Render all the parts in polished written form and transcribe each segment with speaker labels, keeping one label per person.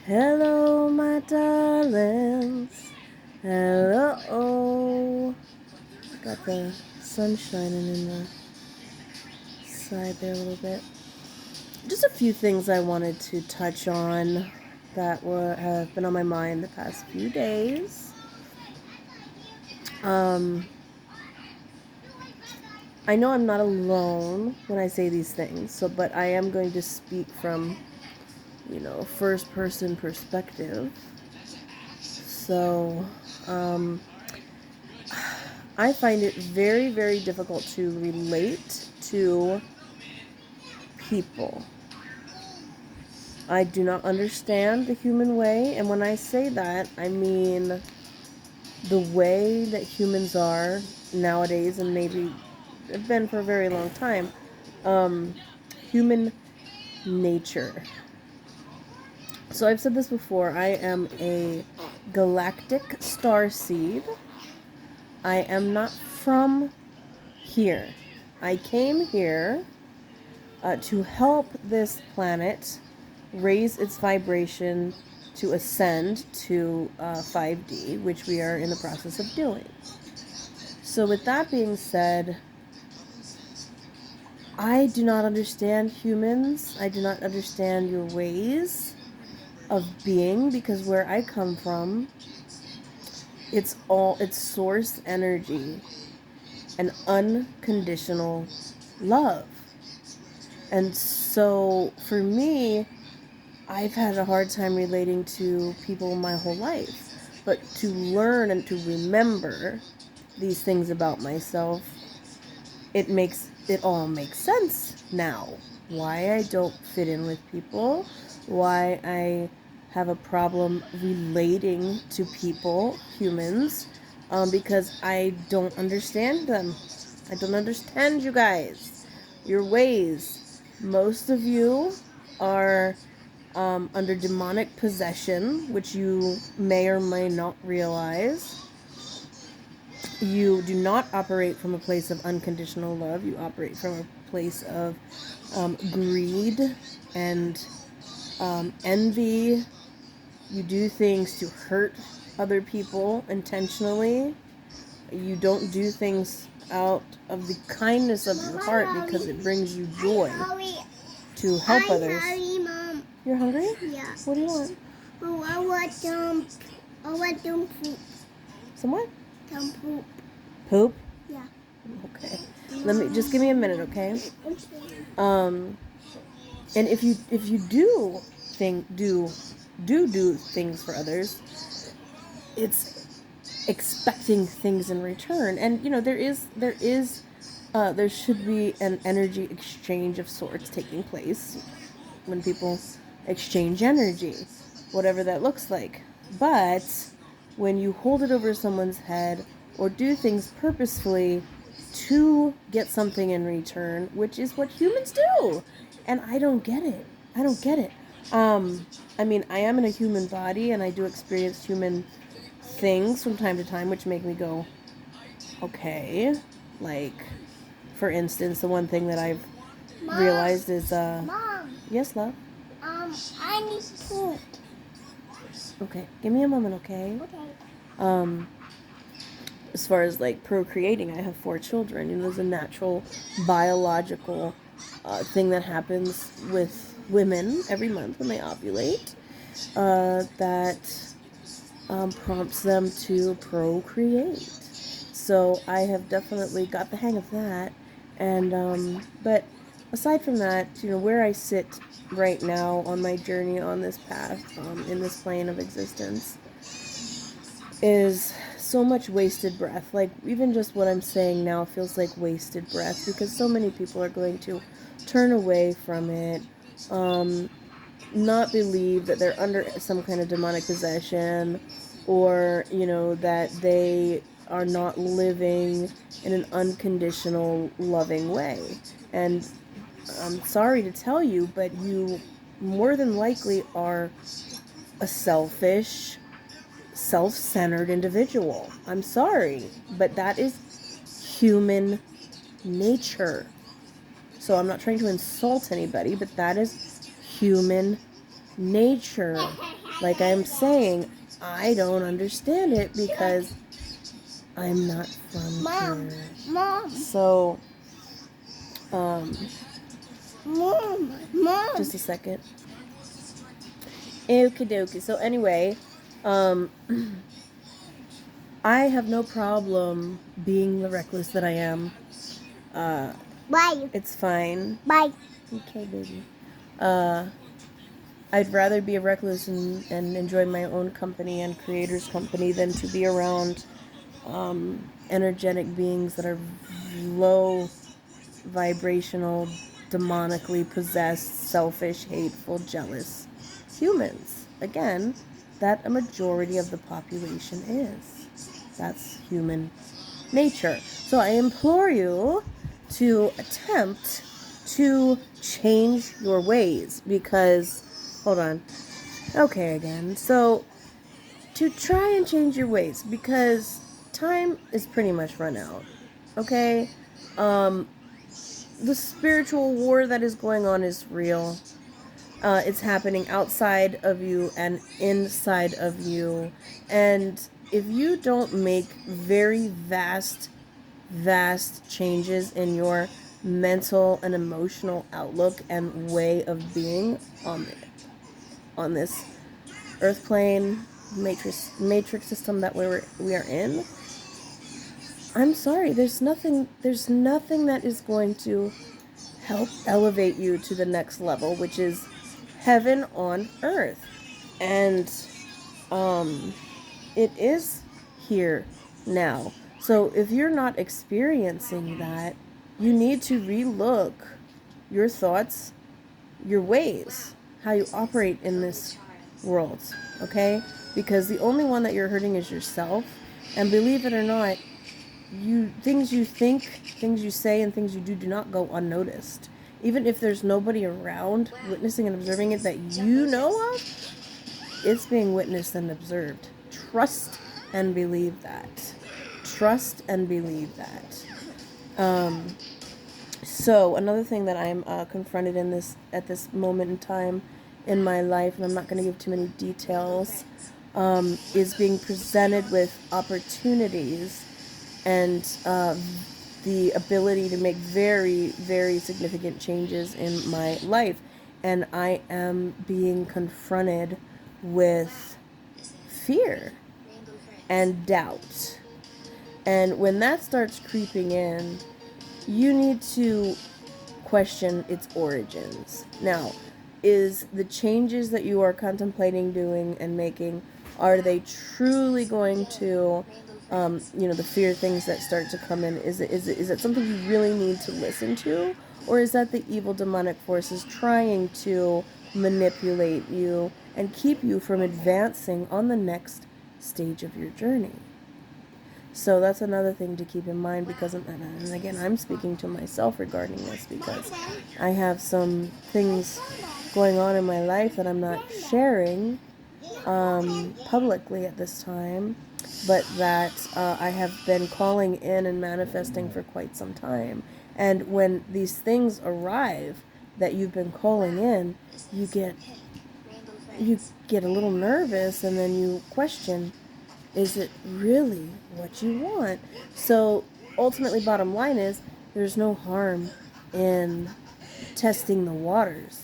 Speaker 1: Hello, my darlings. Hello. Got the sun shining in the side there a little bit. Just a few things I wanted to touch on that have been on my mind the past few days. I know I'm not alone when I say these things, but I am going to speak from, first person perspective. So, I find it very, very difficult to relate to people. I do not understand the human way, and when I say that, I mean the way that humans are nowadays, and maybe have been for a very long time. Human nature. So I've said this before, I am a galactic starseed. I am not from here. I came here to help this planet raise its vibration to ascend to 5D, which we are in the process of doing. So with that being said, I do not understand humans. I do not understand your ways of being, because where I come from, it's source energy and unconditional love. And so for me, I've had a hard time relating to people my whole life. But to learn and to remember these things about myself, it all makes sense now. Why I don't fit in with people, why I have a problem relating to people, humans, because I don't understand them. I don't understand you guys, your ways. Most of you are under demonic possession, which you may or may not realize. You do not operate from a place of unconditional love. You operate from a place of greed and envy. You do things to hurt other people intentionally. You don't do things out of the kindness of your heart because it brings you joy to help others.
Speaker 2: I'm hungry, Mom.
Speaker 1: You're hungry?
Speaker 2: Yeah.
Speaker 1: What do you want?
Speaker 2: Oh, I want some poop.
Speaker 1: Some what?
Speaker 2: Some poop.
Speaker 1: Poop?
Speaker 2: Yeah.
Speaker 1: Okay. Just give me a minute, okay? And if you do things for others, it's expecting things in return. And there should be an energy exchange of sorts taking place when people exchange energy, whatever that looks like. But when you hold it over someone's head or do things purposefully to get something in return, which is what humans do, and I don't get it. I mean, I am in a human body, and I do experience human things from time to time, which make me go, okay. Like, for instance, the one thing that I've realized is,
Speaker 2: Mom.
Speaker 1: Yes, love?
Speaker 2: I need poop.
Speaker 1: Okay, give me a moment, okay?
Speaker 2: Okay.
Speaker 1: As far as, like, procreating, I have 4 children. There's a natural, biological thing that happens with women every month when they ovulate that prompts them to procreate. So I have definitely got the hang of that. And but aside from that, where I sit right now on my journey on this path, in this plane of existence, is so much wasted breath. Like, even just what I'm saying now feels like wasted breath, because so many people are going to turn away from it, not believe that they're under some kind of demonic possession, or that they are not living in an unconditional loving way. And I'm sorry to tell you, but you more than likely are a selfish, self-centered individual. I'm sorry, but that is human nature. So I'm not trying to insult anybody, but that is human nature. Like I'm saying, I don't understand it because I'm not from
Speaker 2: Mom,
Speaker 1: here.
Speaker 2: mom,
Speaker 1: So, um,
Speaker 2: mom.
Speaker 1: just a second. Okie dokie. So anyway, um, I have no problem being the recluse that I am.
Speaker 2: Bye,
Speaker 1: It's fine.
Speaker 2: bye.
Speaker 1: Okay, baby. Uh, I'd rather be a recluse and enjoy my own company and creator's company than to be around energetic beings that are low vibrational, demonically possessed, selfish, hateful, jealous humans. Again, that a majority of the population is. That's human nature. So I implore you to attempt to change your ways because, hold on. Okay, again. So to try and change your ways because time is pretty much run out. Okay? The spiritual war that is going on is real. It's happening outside of you and inside of you. And if you don't make very vast changes in your mental and emotional outlook and way of being on this earth plane matrix system that we are in, I'm sorry, there's nothing that is going to help elevate you to the next level, which is heaven on earth. And it is here now. So if you're not experiencing that, you need to relook your thoughts, your ways, how you operate in this world, okay? Because the only one that you're hurting is yourself. And believe it or not, things you think, things you say, and things you do not go unnoticed. Even if there's nobody around witnessing and observing it that you know of, it's being witnessed and observed. Trust and believe that. Trust and believe that. So another thing that I'm confronted in this at this moment in time in my life, and I'm not going to give too many details, is being presented with opportunities and the ability to make very significant changes in my life, and I am being confronted with fear and doubt. And when that starts creeping in, you need to question its origins. Now, is the changes that you are contemplating doing and making, are they truly going to, the fear things that start to come in, is it something you really need to listen to? Or is that the evil demonic forces trying to manipulate you and keep you from advancing on the next stage of your journey? So that's another thing to keep in mind because, and again, I'm speaking to myself regarding this because I have some things going on in my life that I'm not sharing publicly at this time, but that I have been calling in and manifesting for quite some time. And when these things arrive that you've been calling in, you get a little nervous, and then you question, is it really what you want? So ultimately, bottom line is, there's no harm in testing the waters.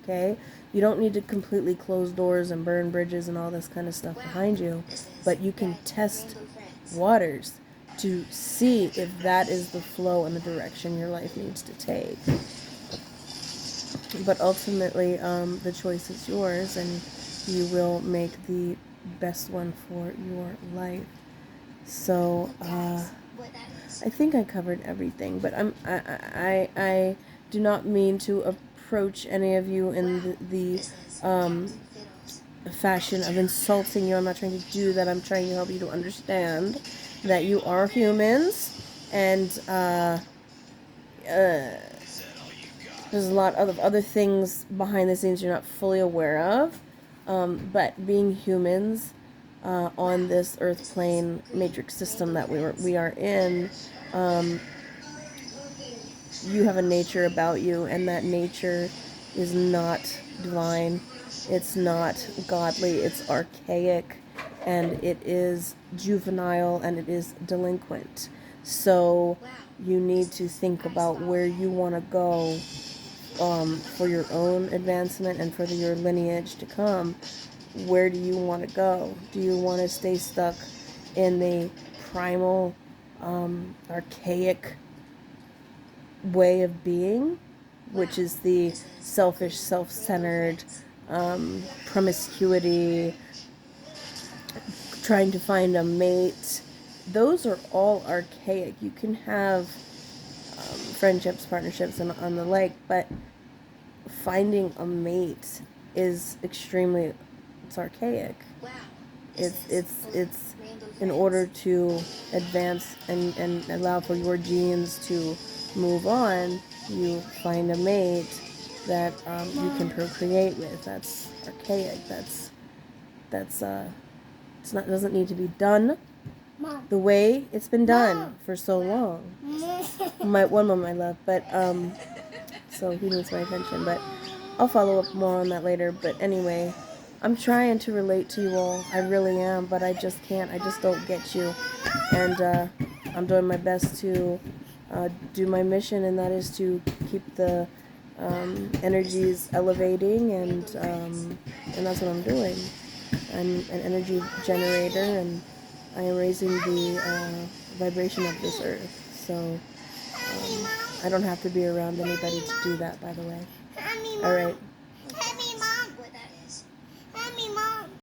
Speaker 1: Okay? You don't need to completely close doors and burn bridges and all this kind of stuff behind you, but you can test waters to see if that is the flow and the direction your life needs to take. But ultimately, the choice is yours, and you will make the best one for your life. So, I think I covered everything, but I do not mean to approach any of you in the fashion of insulting you. I'm not trying to do that. I'm trying to help you to understand that you are humans, and there's a lot of other things behind the scenes you're not fully aware of. But being humans on this earth plane matrix system that we are in, you have a nature about you, and that nature is not divine. It's not godly, it's archaic, and it is juvenile, and it is delinquent. So you need to think about where you want to go for your own advancement and for your lineage to come. Where do you want to go? Do you want to stay stuck in the primal, archaic way of being, which is the selfish, self-centered, promiscuity, trying to find a mate? Those are all archaic. You can have friendships, partnerships, and on the like, but finding a mate is extremely, it's archaic. It's in order to advance and allow for your genes to move on, you find a mate that you can procreate with. That's archaic. That's it's not, doesn't need to be done the way it's been done for so long. My one moment, my love, but so he needs my attention. But I'll follow up more on that later. But anyway, I'm trying to relate to you all. I really am, but I just can't. I just don't get you. And I'm doing my best to do my mission, and that is to keep the energies elevating, and that's what I'm doing. I'm an energy generator, and I am raising the vibration of this earth. So I don't have to be around anybody to do that, by the way. All right.